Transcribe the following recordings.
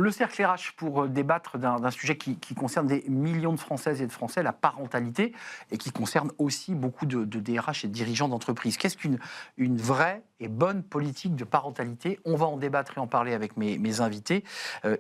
Le cercle RH pour débattre d'un sujet qui concerne des millions de Françaises et de Français, la parentalité, et qui concerne aussi beaucoup de DRH et de dirigeants d'entreprise. Qu'est-ce qu'une vraie et bonne politique de parentalité? On va en débattre et en parler avec mes invités.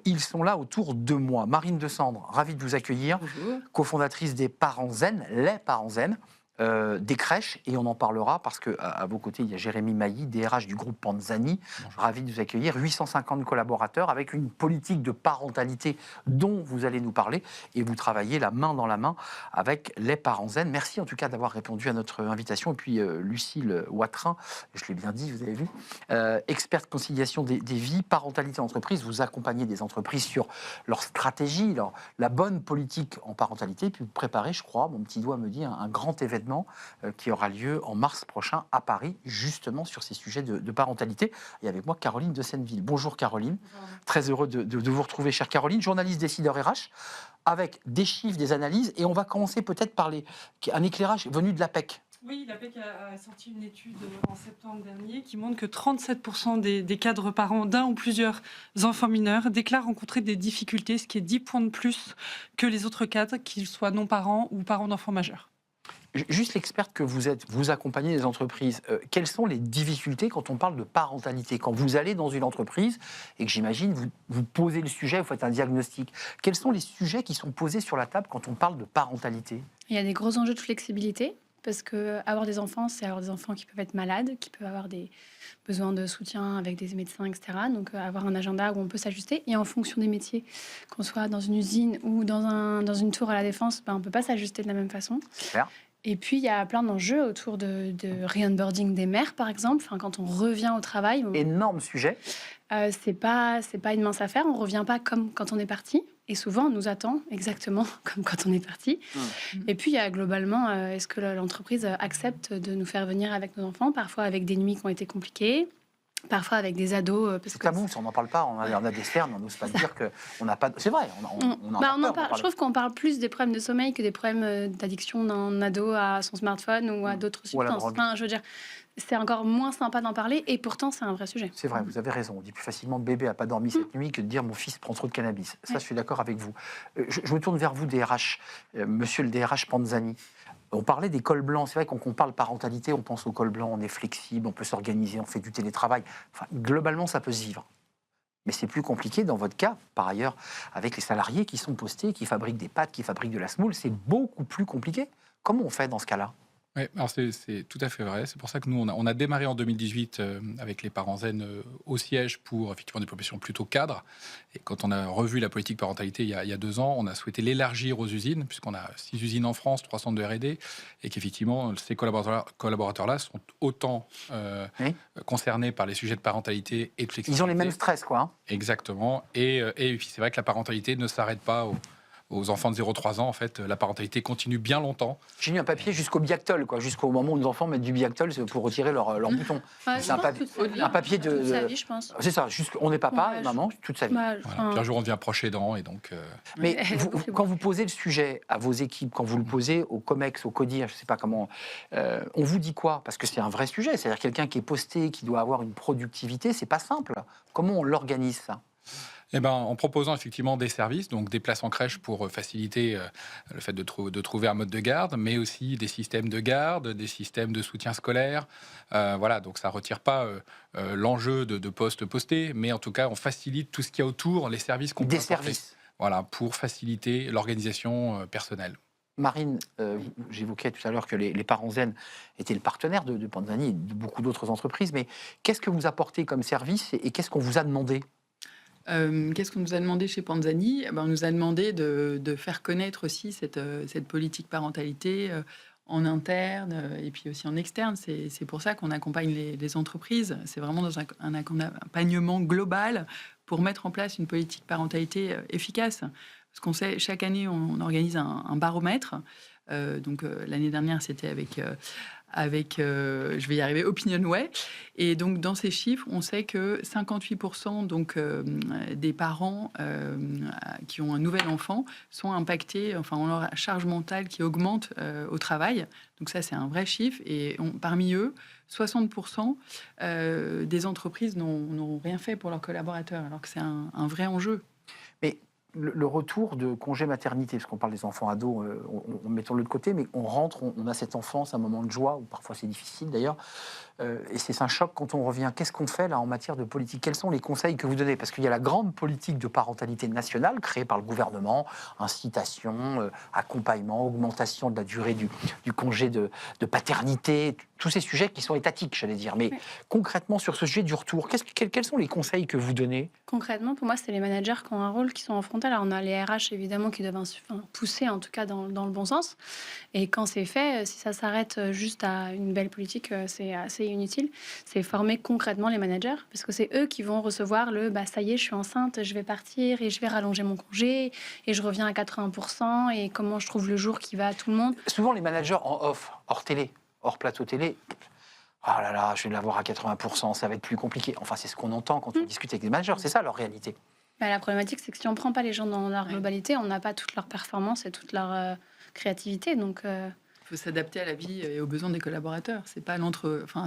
Ils sont là autour de moi. Marine Descendres, ravie de vous accueillir. Bonjour. Cofondatrice des Parents Zen, les Parents Zen. Des crèches, et on en parlera parce qu'à vos côtés, il y a Jérémy Mailly, DRH du groupe Panzani. Ravi de vous accueillir. 850 collaborateurs avec une politique de parentalité dont vous allez nous parler, et vous travaillez la main dans la main avec les Parents Zen. Merci en tout cas d'avoir répondu à notre invitation. Et puis Lucille Watrin, je l'ai bien dit, vous avez vu, experte conciliation des vies, parentalité entreprise. Vous accompagnez des entreprises sur leur stratégie, la bonne politique en parentalité, puis vous préparez, je crois, mon petit doigt me dit, un grand événement qui aura lieu en mars prochain à Paris, justement sur ces sujets de parentalité. Et avec moi, Caroline de Senneville. Bonjour Caroline. Bonjour. Très heureux de vous retrouver, chère Caroline, journaliste décideur RH, avec des chiffres, des analyses. Et on va commencer peut-être par un éclairage venu de l'APEC. Oui, l'APEC a sorti une étude en septembre dernier qui montre que 37% des cadres parents d'un ou plusieurs enfants mineurs déclarent rencontrer des difficultés, ce qui est 10 points de plus que les autres cadres, qu'ils soient non-parents ou parents d'enfants majeurs. Juste l'experte que vous êtes, vous accompagnez les entreprises. Quelles sont les difficultés quand on parle de parentalité? Quand vous allez dans une entreprise et que j'imagine, vous posez le sujet, vous faites un diagnostic. Quels sont les sujets qui sont posés sur la table quand on parle de parentalité? Il y a des gros enjeux de flexibilité. Parce que avoir des enfants, c'est avoir des enfants qui peuvent être malades, qui peuvent avoir des besoins de soutien avec des médecins, etc. Donc avoir un agenda où on peut s'ajuster. Et en fonction des métiers, qu'on soit dans une usine ou dans une tour à la Défense, on ne peut pas s'ajuster de la même façon. Super. Et puis, il y a plein d'enjeux autour de re-onboarding des mères, par exemple. Enfin, quand on revient au travail... Énorme sujet. C'est pas une mince affaire. On ne revient pas comme quand on est parti. Et souvent, on nous attend exactement comme quand on est parti. Et puis, il y a globalement, est-ce que l'entreprise accepte de nous faire venir avec nos enfants, parfois avec des nuits qui ont été compliquées, parfois avec des ados. C'est tabou, on n'en parle pas. On a des cernes, on n'ose pas dire qu'on n'a pas... C'est vrai, on en a peur. Je trouve qu'on parle plus des problèmes de sommeil que des problèmes d'addiction d'un ado à son smartphone ou à d'autres substances. Je veux dire, c'est encore moins sympa d'en parler, et pourtant, c'est un vrai sujet. C'est vrai, vous avez raison. On dit plus facilement bébé n'a pas dormi cette nuit que de dire mon fils prend trop de cannabis. Ça, je suis d'accord avec vous. Je me tourne vers vous, DRH, monsieur le DRH Panzani. On parlait des cols blancs. C'est vrai qu'on parle parentalité, on pense aux cols blancs, on est flexible, on peut s'organiser, on fait du télétravail. Enfin, globalement, ça peut se vivre. Mais c'est plus compliqué dans votre cas, par ailleurs, avec les salariés qui sont postés, qui fabriquent des pâtes, qui fabriquent de la semoule. C'est beaucoup plus compliqué. Comment on fait dans ce cas-là? Oui, alors c'est tout à fait vrai. C'est pour ça que nous, on a démarré en 2018 avec les Parents Zen au siège pour effectivement des populations plutôt cadres. Et quand on a revu la politique parentalité il y a 2 ans, on a souhaité l'élargir aux usines, puisqu'on a 6 usines en France, 3 centres de R&D, et qu'effectivement, ces collaborateurs-là sont autant concernés par les sujets de parentalité et de flexibilité. Ils ont les mêmes stress, quoi. Hein. Exactement. Et puis c'est vrai que la parentalité ne s'arrête pas aux enfants de 0-3 ans, en fait, la parentalité continue bien longtemps. J'ai mis un papier jusqu'au Biactol, quoi, jusqu'au moment où nos enfants mettent du Biactol pour retirer leur bouton. Ouais, c'est un papier de... Toute sa vie, je pense. C'est ça, on est papa et maman toute sa vie. Voilà. Puis un jour, on devient proche aidant, et donc... Mais quand vous posez le sujet à vos équipes, quand vous le posez au COMEX, au CODIR, je ne sais pas comment, on vous dit quoi? Parce que c'est un vrai sujet, c'est-à-dire quelqu'un qui est posté, qui doit avoir une productivité, c'est pas simple. Comment on l'organise, ça? En proposant effectivement des services, donc des places en crèche pour faciliter le fait de trouver un mode de garde, mais aussi des systèmes de garde, des systèmes de soutien scolaire. Voilà, donc ça ne retire pas l'enjeu de postes postés, mais en tout cas, on facilite tout ce qu'il y a autour, les services qu'on peut apporter. Des services. Voilà, pour faciliter l'organisation personnelle. Marine, j'évoquais tout à l'heure que les Parents Zen étaient le partenaire de Panzani et de beaucoup d'autres entreprises, mais qu'est-ce que vous apportez comme service et qu'est-ce qu'on vous a demandé? Qu'est-ce qu'on nous a demandé chez Panzani? On nous a demandé de faire connaître aussi cette politique parentalité en interne et puis aussi en externe. C'est pour ça qu'on accompagne les entreprises. C'est vraiment dans un accompagnement global pour mettre en place une politique parentalité efficace. Parce qu'on sait, chaque année, on organise un baromètre. L'année dernière, c'était avec je vais y arriver, Opinionway. Et donc, dans ces chiffres, on sait que 58% des parents qui ont un nouvel enfant sont impactés, ont leur charge mentale qui augmente au travail. Donc ça, c'est un vrai chiffre. Et parmi eux, 60% des entreprises n'ont rien fait pour leurs collaborateurs, alors que c'est un vrai enjeu. Mais le retour de congé maternité, parce qu'on parle des enfants ados, on mettons de l'autre côté, mais on rentre, on a cette enfance, un moment de joie, ou parfois c'est difficile d'ailleurs, et c'est un choc quand on revient. Qu'est-ce qu'on fait là en matière de politique? Quels sont les conseils que vous donnez? Parce qu'il y a la grande politique de parentalité nationale créée par le gouvernement, incitation, accompagnement, augmentation de la durée du congé de paternité, tous ces sujets qui sont étatiques, j'allais dire. Mais Oui. concrètement, sur ce sujet du retour, quels sont les conseils que vous donnez? Concrètement, pour moi, c'est les managers qui ont un rôle, qui sont en frontal. Alors, on a les RH, évidemment, qui doivent pousser, en tout cas, dans le bon sens. Et quand c'est fait, si ça s'arrête juste à une belle politique, c'est assez inutile. C'est former concrètement les managers, parce que c'est eux qui vont recevoir ça y est, je suis enceinte, je vais partir et je vais rallonger mon congé et je reviens à 80%, et comment je trouve le jour qui va à tout le monde. Souvent, les managers en off, hors télé, hors plateau télé, ah là là, je vais l'avoir à 80%, ça va être plus compliqué. Enfin, c'est ce qu'on entend quand on discute avec les managers, c'est ça leur réalité. La problématique, c'est que si on ne prend pas les gens dans leur globalité, on n'a pas toute leur performance et toute leur créativité. Donc, Il faut s'adapter à la vie et aux besoins des collaborateurs. C'est pas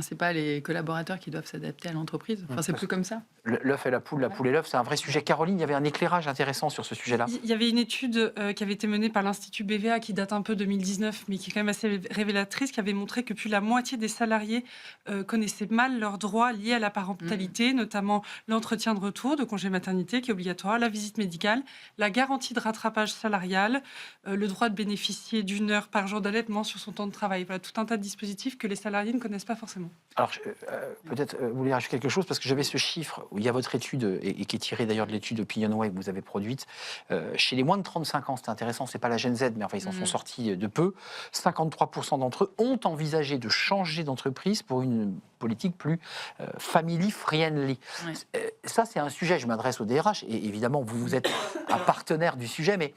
c'est pas les collaborateurs qui doivent s'adapter à l'entreprise. Enfin, c'est plus comme ça. L'œuf et la poule et l'œuf, c'est un vrai sujet. Caroline, il y avait un éclairage intéressant sur ce sujet-là. Il y avait une étude qui avait été menée par l'Institut BVA qui date un peu de 2019, mais qui est quand même assez révélatrice, qui avait montré que plus de la moitié des salariés connaissaient mal leurs droits liés à la parentalité, notamment l'entretien de retour de congé maternité qui est obligatoire, la visite médicale, la garantie de rattrapage salarial, le droit de bénéficier d'1 heure par jour d'allaitement sur son temps de travail. Voilà, tout un tas de dispositifs que les salariés ne connaissent pas forcément. Alors, peut-être vous voulez rajouter quelque chose, parce que j'avais ce chiffre où il y a votre étude, et qui est tiré d'ailleurs de l'étude Opinionway que vous avez produite. Chez les moins de 35 ans, c'est intéressant, c'est pas la Gen Z, mais enfin, ils s'en sont sortis de peu. 53% d'entre eux ont envisagé de changer d'entreprise pour une politique plus family-friendly. Ouais. Ça, c'est un sujet, je m'adresse au DRH, et évidemment, vous êtes un partenaire du sujet, mais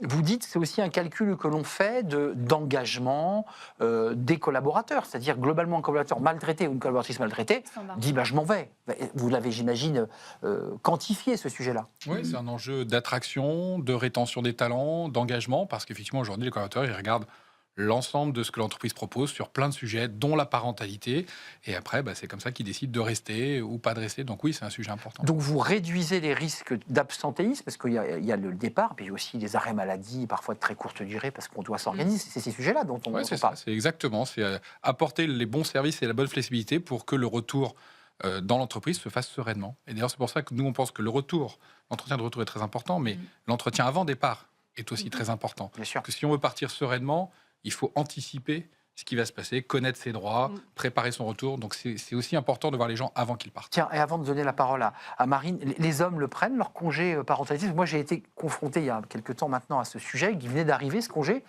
vous dites c'est aussi un calcul que l'on fait d'engagement des collaborateurs. C'est-à-dire, globalement, un collaborateur maltraité ou une collaboratrice maltraitée dit je m'en vais. Vous l'avez, j'imagine, quantifié, ce sujet-là. Oui, c'est un enjeu d'attraction, de rétention des talents, d'engagement, parce qu'effectivement, aujourd'hui, les collaborateurs, ils regardent l'ensemble de ce que l'entreprise propose sur plein de sujets, dont la parentalité. Et après, c'est comme ça qu'ils décident de rester ou pas de rester. Donc oui, c'est un sujet important. Donc vous réduisez les risques d'absentéisme, parce qu'il y a le départ, puis aussi les arrêts maladie, parfois de très courte durée, parce qu'on doit s'organiser. C'est ces sujets-là dont on parle. C'est exactement. C'est apporter les bons services et la bonne flexibilité pour que le retour dans l'entreprise se fasse sereinement. Et d'ailleurs, c'est pour ça que nous, on pense que l'entretien de retour est très important, mais l'entretien avant départ est aussi très important. Bien sûr. Que si on veut partir sereinement, il faut anticiper ce qui va se passer, connaître ses droits, préparer son retour. Donc c'est aussi important de voir les gens avant qu'ils partent. Tiens, et avant de donner la parole à Marine, les hommes le prennent, leur congé parentalité? Moi, j'ai été confronté il y a quelques temps maintenant à ce sujet, qui venait d'arriver, ce congé.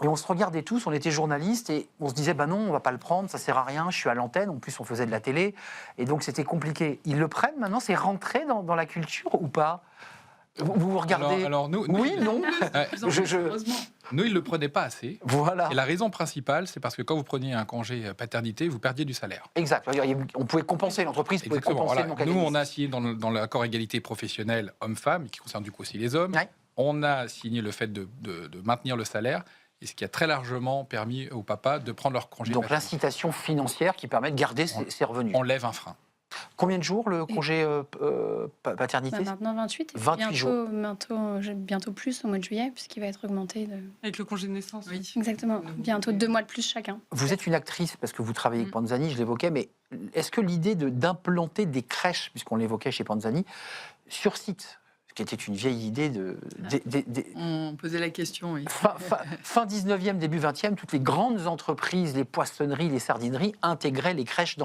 Et on se regardait tous, on était journalistes, et on se disait, non, on va pas le prendre, ça sert à rien, je suis à l'antenne, en plus on faisait de la télé, et donc c'était compliqué. Ils le prennent maintenant, c'est rentré dans la culture ou pas? Vous regardez. Alors nous, oui, non. Nous, ils ne le prenaient pas assez. Voilà. Et la raison principale, c'est parce que quand vous preniez un congé paternité, vous perdiez du salaire. Exact. On pouvait compenser, l'entreprise pouvait compenser le manque à Nous, gagner. on a signé dans l'accord égalité professionnelle homme-femme, qui concerne du coup aussi les hommes. Ouais. On a signé le fait de maintenir le salaire, et ce qui a très largement permis aux papas de prendre leur congé. Donc l'incitation financière qui permet de garder ses revenus. On lève un frein. Combien de jours le congé paternité? Maintenant 28. Et 28 jours. Bientôt plus au mois de juillet, puisqu'il va être augmenté. Avec le congé de naissance. Oui. Exactement. Bientôt 2 mois de plus chacun. Vous êtes une actrice, parce que vous travaillez avec Panzani, je l'évoquais, mais est-ce que l'idée d'implanter des crèches, puisqu'on l'évoquait chez Panzani, sur site, ce qui était une vieille idée On posait la question, oui. fin 19e, début 20e, toutes les grandes entreprises, les poissonneries, les sardineries, intégraient les crèches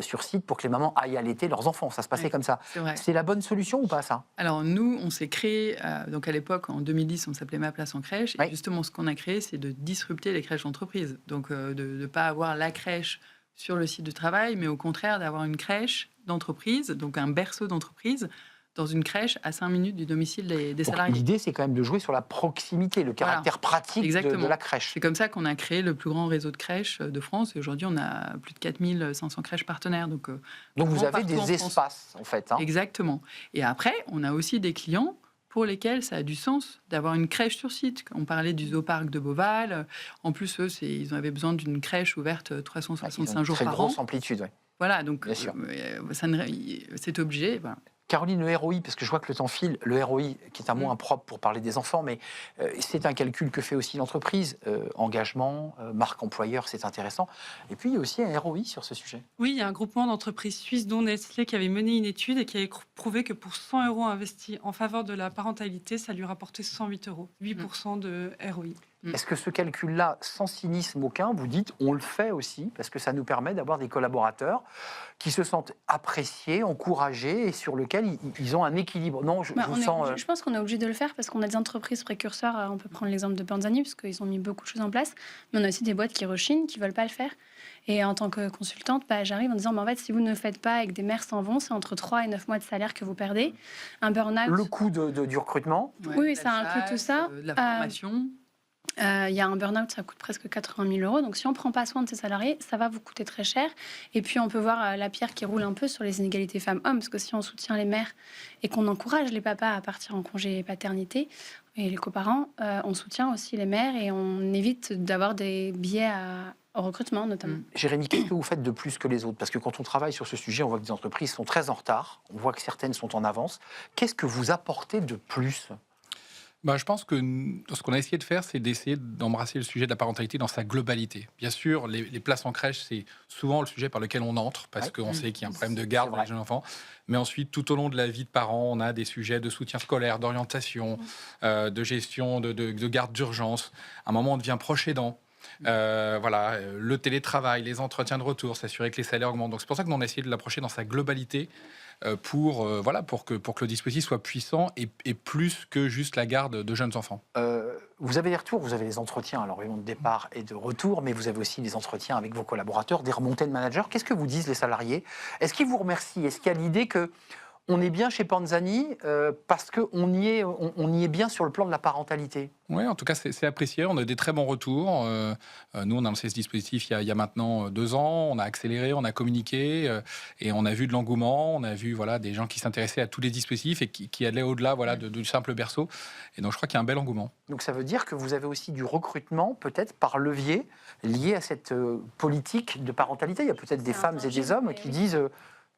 sur site pour que les mamans aillent allaiter leurs enfants. Ça se passait comme ça. C'est la bonne solution ou pas, ça? Alors nous, on s'est créé, donc à l'époque, en 2010, on s'appelait Ma Place en crèche. Et justement, ce qu'on a créé, c'est de disrupter les crèches d'entreprise. Donc de ne pas avoir la crèche sur le site de travail, mais au contraire d'avoir une crèche d'entreprise, donc un berceau d'entreprise, dans une crèche à 5 minutes du domicile des salariés. L'idée, c'est quand même de jouer sur la proximité, le caractère pratique de la crèche. C'est comme ça qu'on a créé le plus grand réseau de crèches de France. Et aujourd'hui, on a plus de 4500 crèches partenaires. Donc vous avez des espaces, en fait. Exactement. Et après, on a aussi des clients pour lesquels ça a du sens d'avoir une crèche sur site. On parlait du zooparc de Beauval. En plus, eux, ils avaient besoin d'une crèche ouverte 365 jours par an. Très grosse amplitude, oui. Voilà, donc c'est obligé. Voilà. Caroline, le ROI, parce que je vois que le temps file, le ROI, qui est un mot impropre pour parler des enfants, mais c'est un calcul que fait aussi l'entreprise. Engagement, marque employeur, c'est intéressant. Et puis, il y a aussi un ROI sur ce sujet. Oui, il y a un groupement d'entreprises suisses, dont Nestlé, qui avait mené une étude et qui avait prouvé que pour 100 € investis en faveur de la parentalité, ça lui rapportait 108 €, 8% de ROI. Est-ce que ce calcul-là, sans cynisme aucun, vous dites, on le fait aussi, parce que ça nous permet d'avoir des collaborateurs qui se sentent appréciés, encouragés et sur lesquels ils ont un équilibre. Non, je vous sens... Je pense qu'on est obligé de le faire parce qu'on a des entreprises précurseurs. On peut prendre l'exemple de Panzani, parce qu'ils ont mis beaucoup de choses en place. Mais on a aussi des boîtes qui rechignent, qui ne veulent pas le faire. Et en tant que consultante, j'arrive en disant, en fait, si vous ne le faites pas et que des mères s'en vont, c'est entre 3 et 9 mois de salaire que vous perdez. Un burn-out... Le coût du recrutement. Oui, ça inclut tout ça. De la formation. Il y a un burn-out, ça coûte presque 80 000 €. Donc, si on ne prend pas soin de ses salariés, ça va vous coûter très cher. Et puis, on peut voir la pierre qui roule un peu sur les inégalités femmes-hommes. Parce que si on soutient les mères et qu'on encourage les papas à partir en congé paternité et les coparents, on soutient aussi les mères et on évite d'avoir des biais au recrutement, notamment. Jérémy, qu'est-ce que vous faites de plus que les autres? Parce que quand on travaille sur ce sujet, on voit que des entreprises sont très en retard. On voit que certaines sont en avance. Qu'est-ce que vous apportez de plus? Je pense que ce qu'on a essayé de faire, c'est d'essayer d'embrasser le sujet de la parentalité dans sa globalité. Bien sûr, les places en crèche, c'est souvent le sujet par lequel on entre, parce qu'on sait qu'il y a un problème de garde pour les jeunes enfants. Mais ensuite, tout au long de la vie de parents, on a des sujets de soutien scolaire, d'orientation, de gestion, de garde d'urgence. À un moment, on devient proche aidant. Le télétravail, les entretiens de retour, s'assurer que les salaires augmentent. Donc c'est pour ça que nous on a essayé de l'approcher dans sa globalité pour que le dispositif soit puissant et plus que juste la garde de jeunes enfants. Vous avez des retours, vous avez des entretiens, alors évidemment de départ et de retour, mais vous avez aussi des entretiens avec vos collaborateurs, des remontées de managers. Qu'est-ce que vous disent les salariés? Est-ce qu'ils vous remercient? Est-ce qu'il y a l'idée que on est bien chez Panzani parce qu'on y est bien sur le plan de la parentalité? Oui, en tout cas, c'est apprécié. On a des très bons retours. Nous, on a lancé ce dispositif il y a maintenant 2 ans. On a accéléré, on a communiqué et on a vu de l'engouement. On a vu des gens qui s'intéressaient à tous les dispositifs et qui allaient au-delà du simple berceau. Et donc, je crois qu'il y a un bel engouement. Donc, ça veut dire que vous avez aussi du recrutement, peut-être par levier, lié à cette politique de parentalité. Il y a peut-être des femmes et des hommes qui disent...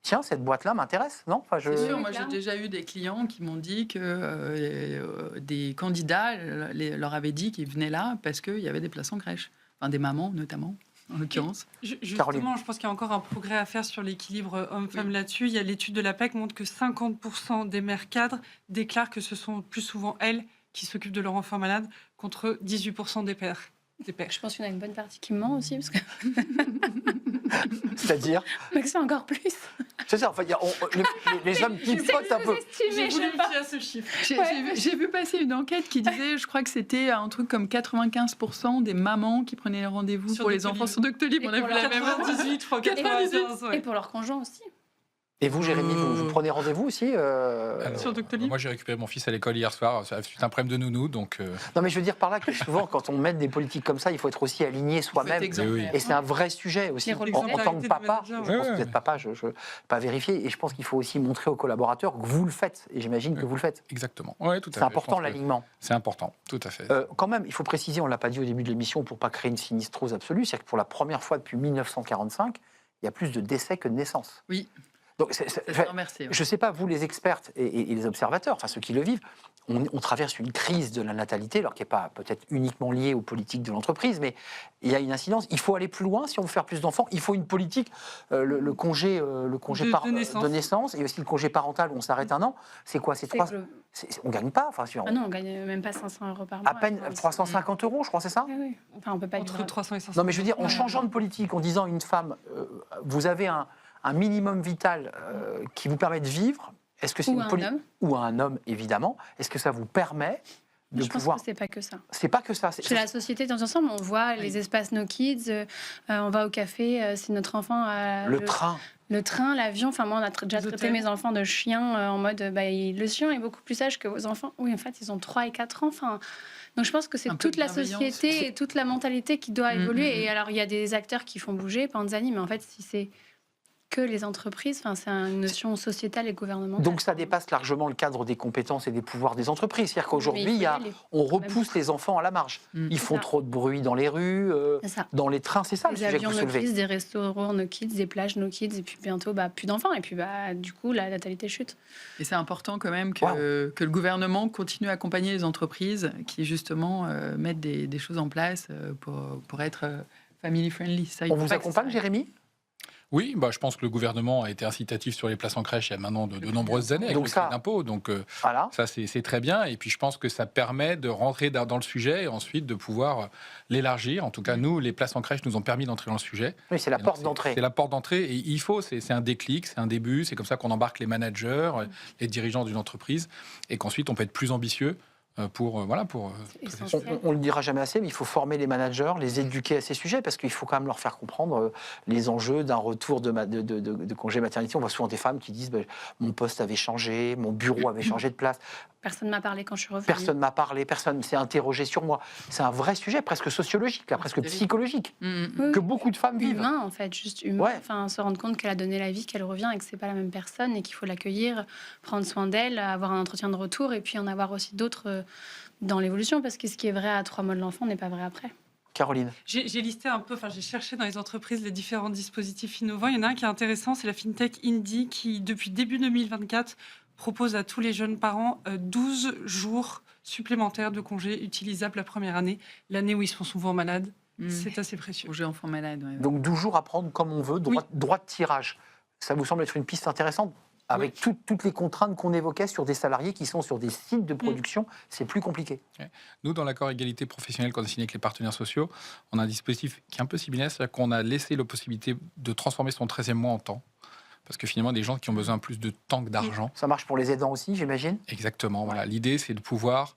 Tiens, cette boîte-là m'intéresse, non? C'est sûr, moi j'ai déjà eu des clients qui m'ont dit que des candidats leur avaient dit qu'ils venaient là parce qu'il y avait des places en crèche. Enfin, des mamans notamment, en l'occurrence. Justement, je pense qu'il y a encore un progrès à faire sur l'équilibre homme-femme là-dessus. Il y a l'étude de l'APEC qui montre que 50% des mères cadres déclarent que ce sont plus souvent elles qui s'occupent de leur enfant malade contre 18% des pères. Je pense qu'il y en a une bonne partie qui ment aussi, parce que... C'est-à-dire? Mais que c'est encore plus. C'est ça, enfin, les hommes pipotent un peu. J'ai voulu fier à ce chiffre. J'ai vu passer une enquête qui disait, je crois que c'était un truc comme 95% des mamans qui prenaient les rendez-vous pour les enfants sur Doctolib. On a vu la même 98, je crois, 95, Et pour leurs conjoints aussi. Et vous, Jérémy, vous prenez rendez-vous aussi sur Doctolib? Moi, j'ai récupéré mon fils à l'école hier soir. C'est un problème de nounou, donc... Non, mais je veux dire par là que souvent, quand on met des politiques comme ça, il faut être aussi aligné soi-même. Et c'est un vrai sujet aussi. En tant que papa, je pense que vous êtes papa, je ne peux pas vérifier. Et je pense qu'il faut aussi montrer aux collaborateurs que vous le faites. Et j'imagine que vous le faites. Exactement. Ouais, tout à fait. C'est important, l'alignement. C'est important, tout à fait. Quand même, il faut préciser, on ne l'a pas dit au début de l'émission pour ne pas créer une sinistrose absolue, c'est que pour la première fois depuis 1945, il y a plus de décès que de naissances. Oui. Donc, je ne sais pas, vous les expertes et les observateurs, enfin ceux qui le vivent, on traverse une crise de la natalité, alors qui n'est pas peut-être uniquement liée aux politiques de l'entreprise, mais il y a une incidence. Il faut aller plus loin si on veut faire plus d'enfants. Il faut une politique, le congé de naissance et aussi le congé parental où on s'arrête 1 an. C'est quoi? On ne gagne pas. Enfin, on ne gagne même pas 500 € par mois. À peine 350 €, je crois, c'est ça? Oui. Enfin, on peut pas entre 300 et 500. Non, mais je veux dire, en changeant de politique, en disant à une femme, vous avez un minimum vital qui vous permet de vivre, est-ce que c'est ou à un homme, évidemment, est-ce que ça vous permet de pouvoir... pense que c'est pas que ça. C'est pas que ça. Chez la société, dans l'ensemble, on voit les espaces No Kids, on va au café, si notre enfant a... Le train, l'avion, enfin moi on a déjà traité mes enfants de chiens en mode le chien est beaucoup plus sage que vos enfants. Oui, en fait, ils ont 3 et 4 ans, enfin... Donc je pense que c'est toute la société et toute la mentalité qui doit évoluer. Et alors il y a des acteurs qui font bouger, Panzani, mais en fait si c'est que les entreprises. Enfin, c'est une notion sociétale et gouvernementale. Donc ça dépasse largement le cadre des compétences et des pouvoirs des entreprises. C'est-à-dire qu'aujourd'hui, on repousse les enfants à la marge. Ils font trop de bruit dans les rues, dans les trains, c'est ça le des sujet que avions vous no soulevez. kids, des restaurants no kids, des plages no kids, et puis bientôt plus d'enfants. Et puis du coup, la natalité chute. Et c'est important quand même que le gouvernement continue à accompagner les entreprises qui justement mettent des choses en place pour être family friendly. Ça, On vous accompagne, Jérémy ? Oui, je pense que le gouvernement a été incitatif sur les places en crèche il y a maintenant de nombreuses années avec le crédit d'impôt. Donc voilà. ça, c'est très bien. Et puis je pense que ça permet de rentrer dans le sujet et ensuite de pouvoir l'élargir. En tout cas, nous, les places en crèche nous ont permis d'entrer dans le sujet. Oui, c'est la porte d'entrée. C'est la porte d'entrée. Et c'est un déclic, c'est un début. C'est comme ça qu'on embarque les managers, les dirigeants d'une entreprise. Et qu'ensuite, on peut être plus ambitieux. On le dira jamais assez, mais il faut former les managers, les éduquer à ces sujets, parce qu'il faut quand même leur faire comprendre les enjeux d'un retour de congé maternité. On voit souvent des femmes qui disent mon poste avait changé, mon bureau avait changé de place. Personne ne m'a parlé quand je suis revenue. Personne ne m'a parlé, personne ne s'est interrogé sur moi. C'est un vrai sujet, presque sociologique, là, presque psychologique, que beaucoup de femmes vivent. Humain, en fait, juste humain. Ouais. Enfin, se rendre compte qu'elle a donné la vie, qu'elle revient et que c'est pas la même personne et qu'il faut l'accueillir, prendre soin d'elle, avoir un entretien de retour et puis en avoir aussi d'autres dans l'évolution, parce que ce qui est vrai à 3 mois de l'enfant n'est pas vrai après. Caroline. J'ai listé un peu, j'ai cherché dans les entreprises les différents dispositifs innovants. Il y en a un qui est intéressant, c'est la FinTech Indie qui, depuis début 2024, propose à tous les jeunes parents 12 jours supplémentaires de congés utilisables la première année, l'année où ils sont souvent malades. C'est assez précieux. Congé enfant malade. Ouais. Donc 12 jours à prendre comme on veut, droit de tirage. Ça vous semble être une piste intéressante ? Avec toutes les contraintes qu'on évoquait sur des salariés qui sont sur des sites de production, c'est plus compliqué. Nous, dans l'accord égalité professionnelle qu'on a signé avec les partenaires sociaux, on a un dispositif qui est un peu similaire, c'est-à-dire qu'on a laissé la possibilité de transformer son 13e mois en temps. Parce que finalement, des gens qui ont besoin plus de temps que d'argent. Ça marche pour les aidants aussi, j'imagine ? Exactement. Voilà. L'idée, c'est de pouvoir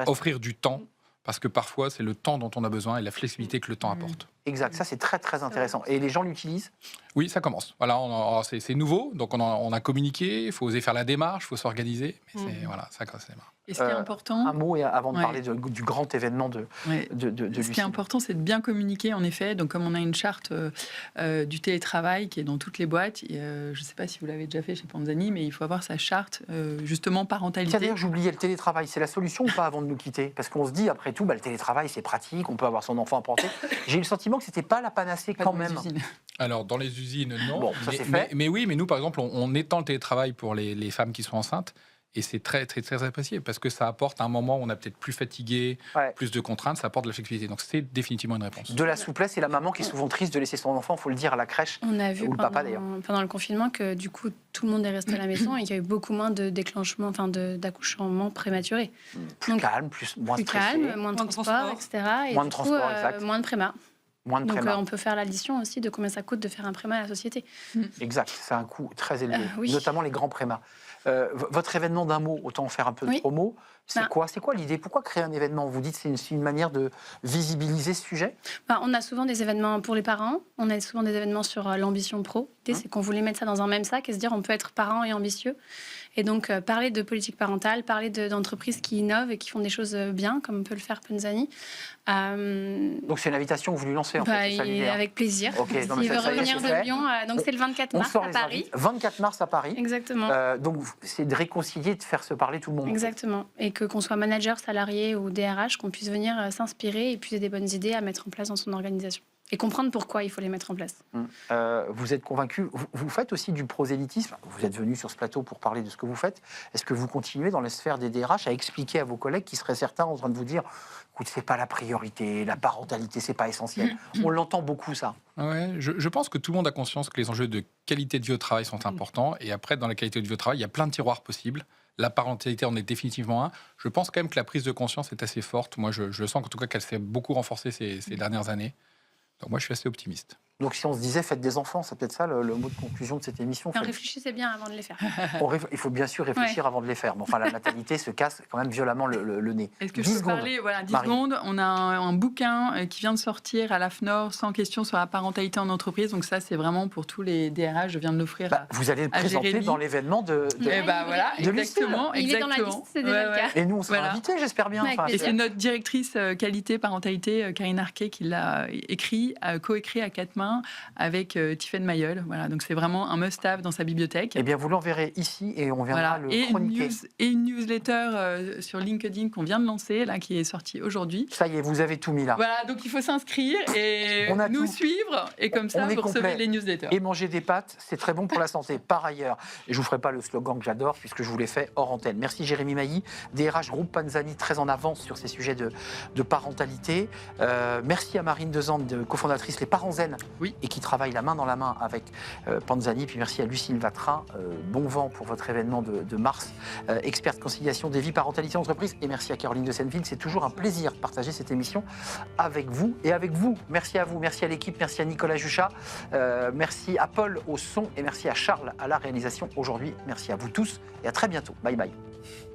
offrir du temps, parce que parfois, c'est le temps dont on a besoin et la flexibilité que le temps apporte. Exact, ça c'est très très intéressant. Et les gens l'utilisent ? Oui, ça commence. Voilà, c'est nouveau, donc on a communiqué, il faut oser faire la démarche, il faut s'organiser. Mais ça démarre. Et ce qui est important... Un mot avant de parler du grand événement de Ce qui est important, c'est de bien communiquer, en effet. Donc, comme on a une charte du télétravail qui est dans toutes les boîtes, je ne sais pas si vous l'avez déjà fait chez Panzani, mais il faut avoir sa charte, justement, parentalité. Tiens, d'ailleurs, j'oubliais le télétravail. C'est la solution ou pas avant de nous quitter ? Parce qu'on se dit, après tout, le télétravail, c'est pratique, on peut avoir son enfant à portée. J'ai eu le sentiment que ce n'était pas la panacée quand même. Alors, dans les usines, non. Bon, ça c'est fait. Mais nous, par exemple, on étend le télétravail pour les femmes qui sont enceintes. Et c'est très, très, très apprécié parce que ça apporte un moment où on a peut-être plus fatigué, plus de contraintes, ça apporte de la flexibilité. Donc c'est définitivement une réponse. De la souplesse et la maman qui est souvent triste de laisser son enfant, il faut le dire, à la crèche. On a vu ou le papa d'ailleurs. Pendant le confinement que du coup tout le monde est resté à la maison et qu'il y a eu beaucoup moins de déclenchements, d'accouchements prématurés. Plus calme, moins stressé. Calme, moins de transport, etc. Et moins de transport, exact. Moins de préma. Donc préma. on peut faire l'addition aussi de combien ça coûte de faire un préma à la société. Exact, c'est un coût très élevé, oui. notamment les grands prémas. Votre événement d'un mot, autant en faire un peu de promo, c'est quoi l'idée ? Pourquoi créer un événement ? Vous dites que c'est une manière de visibiliser ce sujet ? On a souvent des événements pour les parents, on a souvent des événements sur l'ambition pro. L'idée, c'est qu'on voulait mettre ça dans un même sac et se dire on peut être parent et ambitieux. Et donc, parler de politique parentale, parler d'entreprises qui innovent et qui font des choses bien, comme peut le faire Panzani. Donc, c'est une invitation que vous lui lancez, en fait, c'est ça l'idée, avec plaisir. Okay, S'il veut revenir de Lyon, donc c'est le 24 mars à Paris. 24 mars à Paris. Exactement. Donc, c'est de réconcilier, de faire se parler tout le monde. Exactement. En fait. Et qu'on soit manager, salarié ou DRH, qu'on puisse venir s'inspirer et puiser des bonnes idées à mettre en place dans son organisation. Et comprendre pourquoi il faut les mettre en place. Vous êtes convaincu. Vous faites aussi du prosélytisme. Vous êtes venu sur ce plateau pour parler de ce que vous faites. Est-ce que vous continuez dans la sphère des DRH à expliquer à vos collègues qui seraient certains en train de vous dire écoute, c'est pas la priorité, la parentalité, c'est pas essentiel. On l'entend beaucoup, ça. Ouais, je pense que tout le monde a conscience que les enjeux de qualité de vie au travail sont importants. Et après, dans la qualité de vie au travail, il y a plein de tiroirs possibles. La parentalité en est définitivement un. Je pense quand même que la prise de conscience est assez forte. Moi, je sens en tout cas qu'elle s'est beaucoup renforcée ces dernières années. Donc moi, je suis assez optimiste. Donc si on se disait faites des enfants, c'est peut-être ça le mot de conclusion de cette émission. Réfléchissez bien avant de les faire. Il faut bien sûr réfléchir avant de les faire. Mais enfin, la natalité se casse quand même violemment le nez. Est-ce que je peux parler 10 secondes. On a un bouquin qui vient de sortir à l'AFNOR, 100 questions sur la parentalité en entreprise. Donc ça, c'est vraiment pour tous les DRH. Je viens de l'offrir vous allez le présenter Jérémy. Dans l'événement de voilà, exactement. Il est dans la liste, c'est déjà le cas. Et nous, on sera invités, j'espère bien. Et c'est notre directrice qualité parentalité, Karine Arquet, qui l'a coécrit à 4 mains main avec Tiffaine Mayol. Voilà, donc c'est vraiment un must-have dans sa bibliothèque. Eh bien, vous l'enverrez ici et on viendra le chroniquer. Et une newsletter sur LinkedIn qu'on vient de lancer, là, qui est sortie aujourd'hui. Ça y est, vous avez tout mis là. Voilà, donc il faut s'inscrire et On a nous tout. suivre. Et comme ça, On est vous recevez complet. les newsletters. Et manger des pâtes, c'est très bon pour la santé. Par ailleurs, et je ne vous ferai pas le slogan que j'adore, puisque je vous l'ai fait hors antenne. Merci Jérémy Mailly, DRH Groupe Panzani, très en avance sur ces sujets de parentalité. Merci à Marine Dezande, cofondatrice Les Parents Zen, Oui. et qui travaille la main dans la main avec Panzani. Puis merci à Lucille Vatrin, bon vent pour votre événement de mars, experte conciliation des vies, parentalité, entreprise. Et merci à Caroline de Senneville. C'est toujours un plaisir de partager cette émission avec vous et avec vous. Merci à vous, merci à l'équipe, merci à Nicolas Juchat, merci à Paul au son et merci à Charles à la réalisation aujourd'hui. Merci à vous tous et à très bientôt. Bye bye.